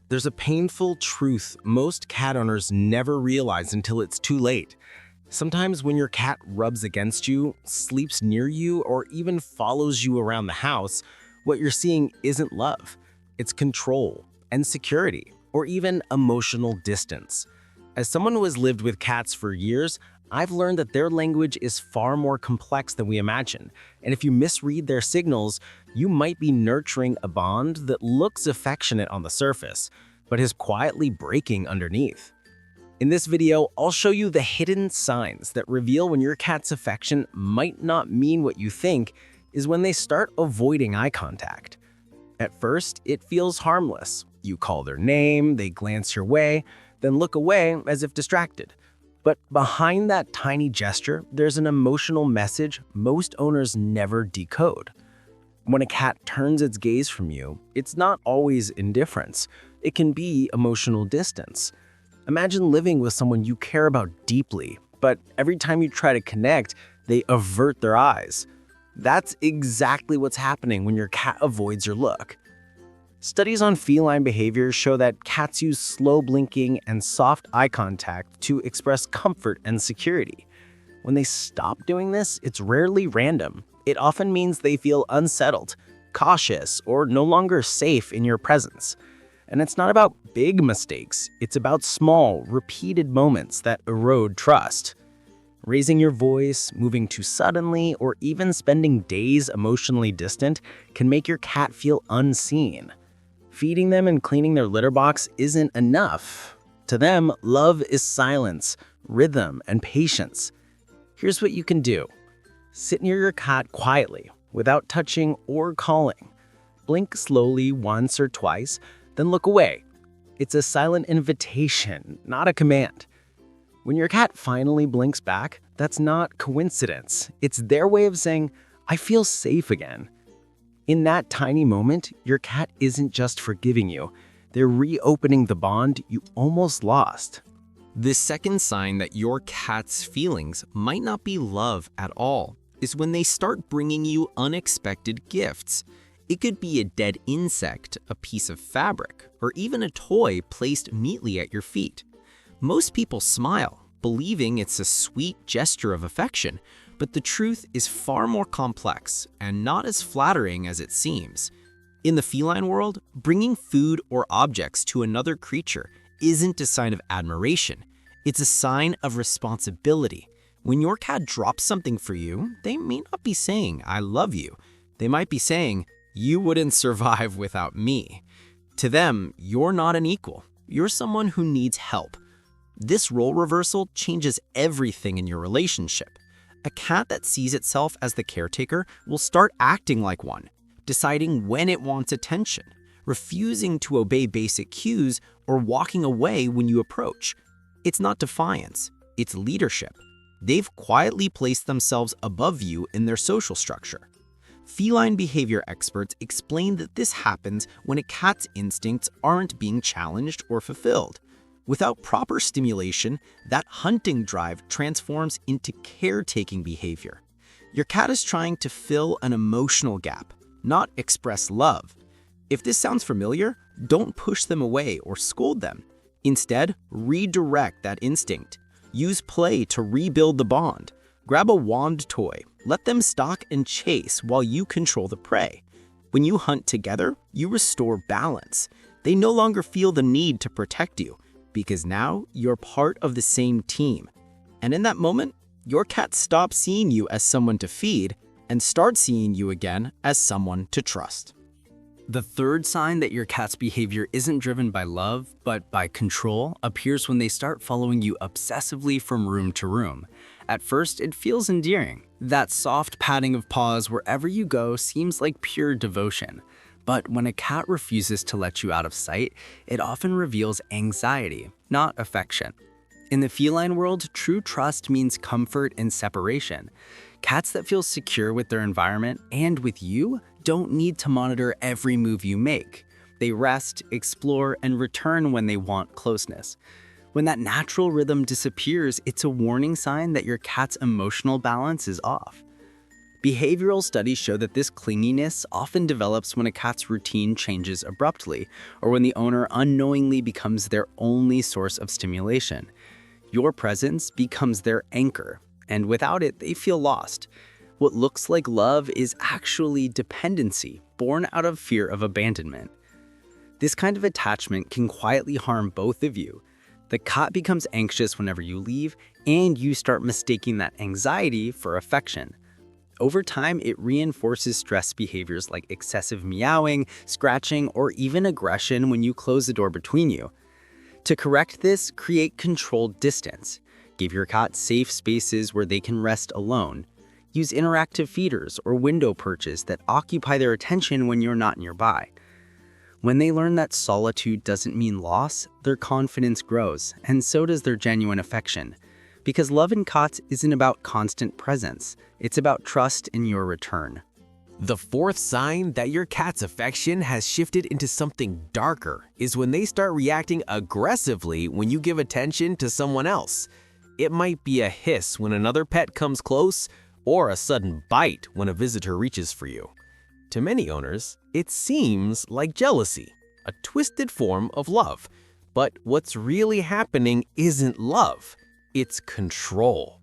There's a painful truth most cat owners never realize until it's too late. Sometimes when your cat rubs against you, sleeps near you, or even follows you around the house, what you're seeing isn't love. It's control and security, or even emotional distance. As someone who has lived with cats for years, I've learned that their language is far more complex than we imagine. And if you misread their signals, you might be nurturing a bond that looks affectionate on the surface, but is quietly breaking underneath. In this video, I'll show you the hidden signs that reveal when your cat's affection might not mean what you think is when they start avoiding eye contact. At first, it feels harmless. You call their name, they glance your way, then look away as if distracted. But behind that tiny gesture, there's an emotional message most owners never decode. When a cat turns its gaze from you, it's not always indifference. It can be emotional distance. Imagine living with someone you care about deeply, but every time you try to connect, they avert their eyes. That's exactly what's happening when your cat avoids your look. Studies on feline behavior show that cats use slow blinking and soft eye contact to express comfort and security. When they stop doing this, it's rarely random. It often means they feel unsettled, cautious, or no longer safe in your presence. And it's not about big mistakes, it's about small, repeated moments that erode trust. Raising your voice, moving too suddenly, or even spending days emotionally distant can make your cat feel unseen. Feeding them and cleaning their litter box isn't enough. To them, love is silence, rhythm, and patience. Here's what you can do. Sit near your cat quietly, without touching or calling. Blink slowly once or twice, then look away. It's a silent invitation, not a command. When your cat finally blinks back, that's not coincidence. It's their way of saying, "I feel safe again." In that tiny moment, your cat isn't just forgiving you. They're reopening the bond you almost lost. The second sign that your cat's feelings might not be love at all is when they start bringing you unexpected gifts. It could be a dead insect, a piece of fabric, or even a toy placed neatly at your feet. Most people smile, believing it's a sweet gesture of affection, but the truth is far more complex and not as flattering as it seems. In the feline world, bringing food or objects to another creature isn't a sign of admiration. It's a sign of responsibility. When your cat drops something for you, they may not be saying, "I love you." They might be saying, "You wouldn't survive without me." To them, you're not an equal. You're someone who needs help. This role reversal changes everything in your relationship. A cat that sees itself as the caretaker will start acting like one, deciding when it wants attention, refusing to obey basic cues, or walking away when you approach. It's not defiance, it's leadership. They've quietly placed themselves above you in their social structure. Feline behavior experts explain that this happens when a cat's instincts aren't being challenged or fulfilled. Without proper stimulation, that hunting drive transforms into caretaking behavior. Your cat is trying to fill an emotional gap, not express love. If this sounds familiar, don't push them away or scold them. Instead, redirect that instinct. Use play to rebuild the bond. Grab a wand toy, let them stalk and chase while you control the prey. When you hunt together, you restore balance. They no longer feel the need to protect you, because now you're part of the same team. And in that moment, your cat stops seeing you as someone to feed and starts seeing you again as someone to trust. The third sign that your cat's behavior isn't driven by love, but by control, appears when they start following you obsessively from room to room. At first, it feels endearing. That soft patting of paws wherever you go seems like pure devotion. But when a cat refuses to let you out of sight, it often reveals anxiety, not affection. In the feline world, true trust means comfort in separation. Cats that feel secure with their environment and with you don't need to monitor every move you make. They rest, explore, and return when they want closeness. When that natural rhythm disappears, it's a warning sign that your cat's emotional balance is off. Behavioral studies show that this clinginess often develops when a cat's routine changes abruptly, or when the owner unknowingly becomes their only source of stimulation. Your presence becomes their anchor, and without it, they feel lost. What looks like love is actually dependency, born out of fear of abandonment. This kind of attachment can quietly harm both of you. The cat becomes anxious whenever you leave, and you start mistaking that anxiety for affection. Over time, it reinforces stress behaviors like excessive meowing, scratching, or even aggression when you close the door between you. To correct this, create controlled distance. Give your cat safe spaces where they can rest alone. Use interactive feeders or window perches that occupy their attention when you're not nearby. When they learn that solitude doesn't mean loss, their confidence grows, and so does their genuine affection. Because love in cats isn't about constant presence, it's about trust in your return. The fourth sign that your cat's affection has shifted into something darker is when they start reacting aggressively when you give attention to someone else. It might be a hiss when another pet comes close, or a sudden bite when a visitor reaches for you. To many owners, it seems like jealousy, a twisted form of love. But what's really happening isn't love, it's control.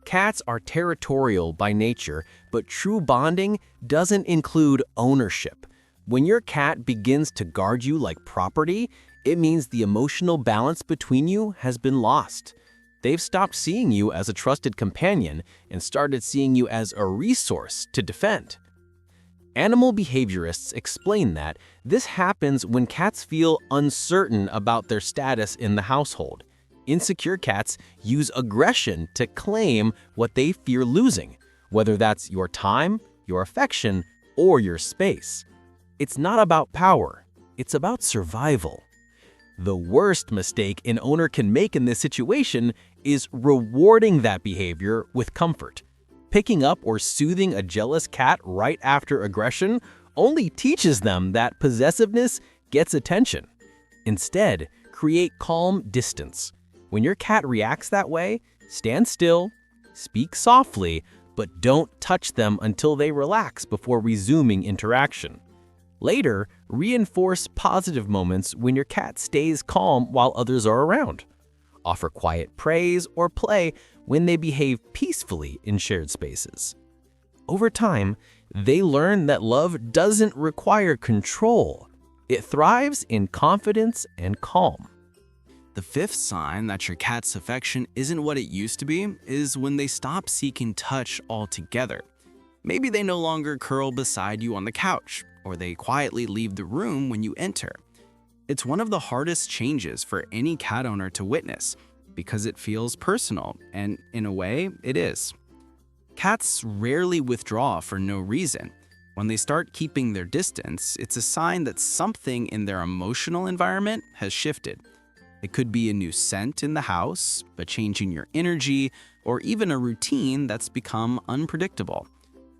Cats are territorial by nature, but true bonding doesn't include ownership. When your cat begins to guard you like property, it means the emotional balance between you has been lost. They've stopped seeing you as a trusted companion and started seeing you as a resource to defend. Animal behaviorists explain that this happens when cats feel uncertain about their status in the household. Insecure cats use aggression to claim what they fear losing, whether that's your time, your affection, or your space. It's not about power, it's about survival. The worst mistake an owner can make in this situation is rewarding that behavior with comfort. Picking up or soothing a jealous cat right after aggression only teaches them that possessiveness gets attention. Instead, create calm distance. When your cat reacts that way, stand still, speak softly, but don't touch them until they relax before resuming interaction. Later, reinforce positive moments when your cat stays calm while others are around. Offer quiet praise or play when they behave peacefully in shared spaces. Over time, they learn that love doesn't require control. It thrives in confidence and calm. The fifth sign that your cat's affection isn't what it used to be is when they stop seeking touch altogether. Maybe they no longer curl beside you on the couch, or they quietly leave the room when you enter. It's one of the hardest changes for any cat owner to witness because it feels personal, and in a way, it is. Cats rarely withdraw for no reason. When they start keeping their distance, it's a sign that something in their emotional environment has shifted. It could be a new scent in the house, a change in your energy, or even a routine that's become unpredictable.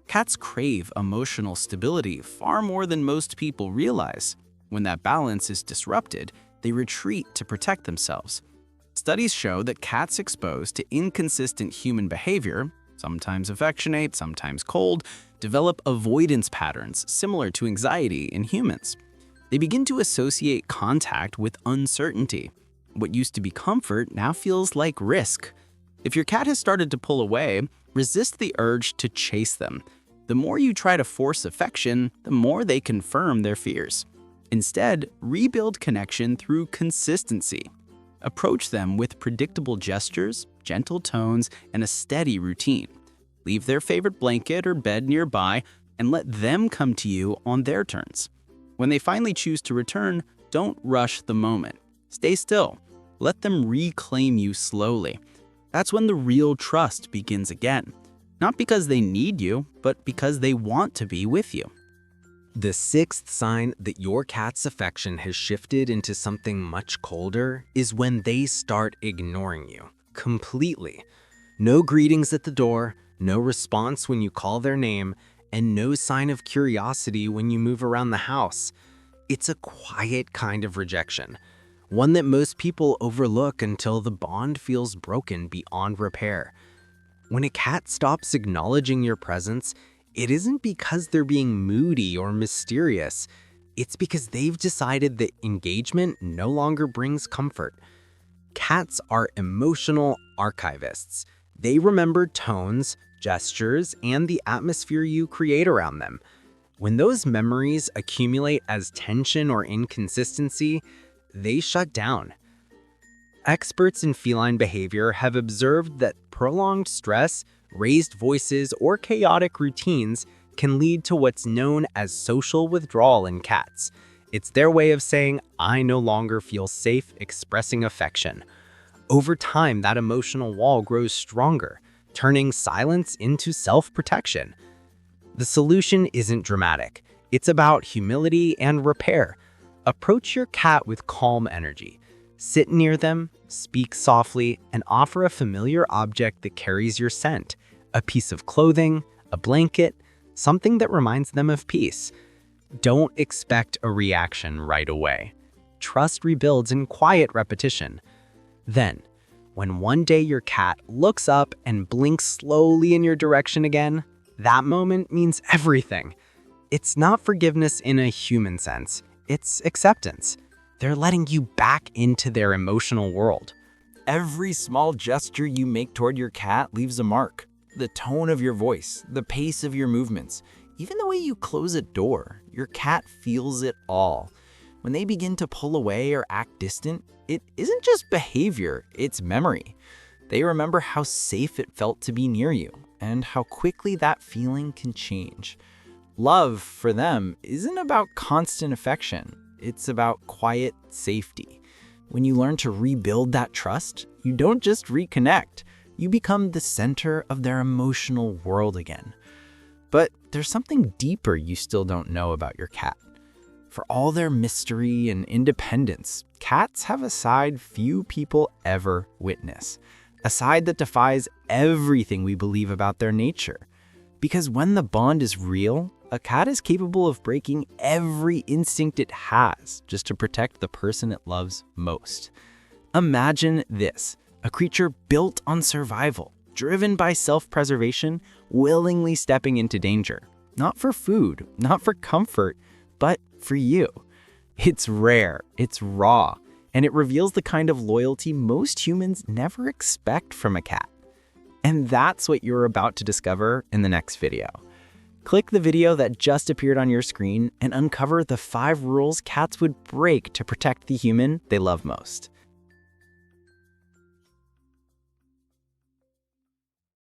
Cats crave emotional stability far more than most people realize. When that balance is disrupted, they retreat to protect themselves. Studies show that cats exposed to inconsistent human behavior, sometimes affectionate, sometimes cold, develop avoidance patterns similar to anxiety in humans. They begin to associate contact with uncertainty. What used to be comfort now feels like risk. If your cat has started to pull away, resist the urge to chase them. The more you try to force affection, the more they confirm their fears. Instead, rebuild connection through consistency. Approach them with predictable gestures, gentle tones, and a steady routine. Leave their favorite blanket or bed nearby and let them come to you on their terms. When they finally choose to return, don't rush the moment. Stay still. Let them reclaim you slowly. That's when the real trust begins again. Not because they need you, but because they want to be with you. The sixth sign that your cat's affection has shifted into something much colder is when they start ignoring you completely. No greetings at the door, no response when you call their name, and no sign of curiosity when you move around the house. It's a quiet kind of rejection, one that most people overlook until the bond feels broken beyond repair. When a cat stops acknowledging your presence, it isn't because they're being moody or mysterious. It's because they've decided that engagement no longer brings comfort. Cats are emotional archivists. They remember tones, gestures, and the atmosphere you create around them. When those memories accumulate as tension or inconsistency, they shut down. Experts in feline behavior have observed that prolonged stress, raised voices, or chaotic routines can lead to what's known as social withdrawal in cats. It's their way of saying, "I no longer feel safe expressing affection." Over time, that emotional wall grows stronger, turning silence into self-protection. The solution isn't dramatic. It's about humility and repair. Approach your cat with calm energy. Sit near them, speak softly, and offer a familiar object that carries your scent. A piece of clothing, a blanket, something that reminds them of peace. Don't expect a reaction right away. Trust rebuilds in quiet repetition. Then, when one day your cat looks up and blinks slowly in your direction again, that moment means everything. It's not forgiveness in a human sense, it's acceptance. They're letting you back into their emotional world. Every small gesture you make toward your cat leaves a mark. The tone of your voice, the pace of your movements, even the way you close a door, your cat feels it all. When they begin to pull away or act distant, it isn't just behavior, it's memory. They remember how safe it felt to be near you and how quickly that feeling can change. Love, for them, isn't about constant affection. It's about quiet safety. When you learn to rebuild that trust, you don't just reconnect. You become the center of their emotional world again. But there's something deeper you still don't know about your cat. For all their mystery and independence, cats have a side few people ever witness. A side that defies everything we believe about their nature. Because when the bond is real, a cat is capable of breaking every instinct it has just to protect the person it loves most. Imagine this, a creature built on survival, driven by self-preservation, willingly stepping into danger. Not for food, not for comfort, but for you. It's rare, it's raw, and it reveals the kind of loyalty most humans never expect from a cat. And that's what you're about to discover in the next video. Click the video that just appeared on your screen and uncover the 5 rules cats would break to protect the human they love most.